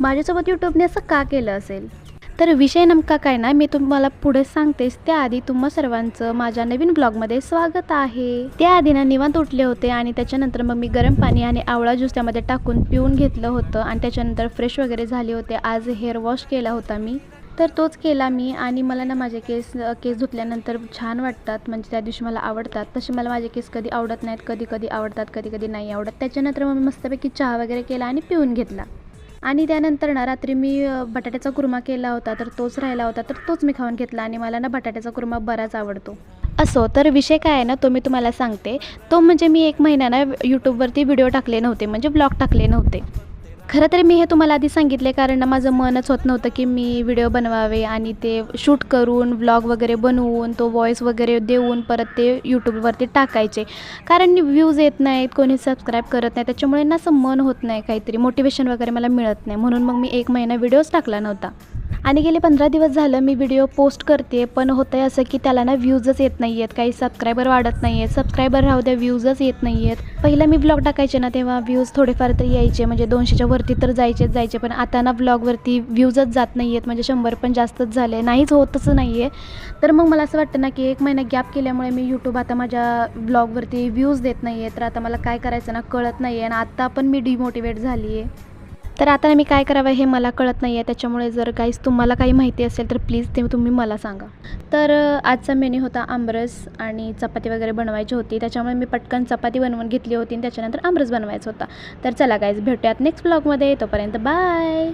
माझ्यासोबत यूट्यूबने असं का केलं असेल? तर विषय नेमका काय ना, मी तुम्हाला पुढे सांगतेच. त्याआधी तुम्हा सर्वांचं माझ्या नवीन ब्लॉगमध्ये स्वागत आहे. त्याआधी ना निवांत उठले होते आणि त्याच्यानंतर मग मी गरम पाणी आणि आवळा ज्यूस त्यामध्ये टाकून पिऊन घेतलं होतं आणि त्याच्यानंतर फ्रेश वगैरे झाले होते. आज हेअर वॉश केला होता मी. तर तोच केला मी आणि मला ना माझे केस धुतल्यानंतर छान वाटतात, म्हणजे त्या दिवशी मला आवडतात. तसे मला माझे केस कधी आवडत नाहीत, कधी-कधी आवडतात, कधी-कधी नाही आवडत. त्याच्यानंतर मग मी मस्तपैकी चहा वगैरे केला आणि पिऊन घेतला. आणि त्यानंतर ना रात्री मी बटाट्याचा कुर्मा केला होता, तर तोच राहिला होता, तर तोच मी खाऊन घेतला आणि मला ना बटाट्याचा कुर्मा बराच आवडतो. असो, तर विषय काय आहे ना, तो मी तुम्हाला सांगते. तो म्हणजे मी 1 महिना ना यूट्यूबवरती व्हिडिओ टाकले नव्हते, म्हणजे ब्लॉग टाकले नव्हते. खरं तर मी हे तुम्हाला आधी सांगितले कारण ना माझं मनच होत नव्हतं की मी व्हिडिओ बनवावे आणि ते शूट करून व्लॉग वगैरे बनवून तो व्हॉईस वगैरे देऊन परत ते यूट्यूबवरती टाकायचे. कारण व्ह्यूज येत नाहीत, कोणी सबस्क्राईब करत नाही, त्याच्यामुळे ना असं मन होत नाही, काहीतरी मोटिवेशन वगैरे मला मिळत नाही. म्हणून मग मी 1 महिना व्हिडिओच टाकला नव्हता. आणि गेले 15 दिवस झालं मी व्हिडिओ पोस्ट करते, पण होतं आहे असं की त्याला ना व्ह्यूजच येत नाही आहेत, काही सबस्क्रायबर वाढत नाही आहेत. सबस्क्रायबर राहू द्या, व्ह्यूजच येत नाही आहेत. पहिलं मी व्लॉग टाकायचे ना तेव्हा व्ह्यूज थोडेफार तरी यायचे, म्हणजे 200च्या वरती तर जायचे. पण आता ना व्लॉगवरती व्ह्यूजच जात नाही आहेत, म्हणजे 100 पण जास्तच झाले, नाहीच होतच नाही आहे. तर मग मला असं वाटतं ना की 1 महिना गॅप केल्यामुळे मी यूट्यूब आता माझ्या ब्लॉगवरती व्ह्यूज देत नाही आहे, तर आता मला काय करायचं ना कळत नाही आहे आणि आता पण मी डिमोटिवेट झाली आहे. तर आता मी काय करावं हे मला कळत नाही आहे. त्याच्यामुळे जर गाईस तुम्हाला काही माहिती असेल तर प्लीज ते तुम्ही मला सांगा. तर आजचा मेन्यू होता आमरस आणि चपाती वगैरे बनवायची होती, त्याच्यामुळे मी पटकन चपाती बनवून घेतली होती आणि त्याच्यानंतर आमरस बनवायचा होता. तर चला गाईस, भेटूयात नेक्स्ट ब्लॉगमध्ये. तोपर्यंत बाय.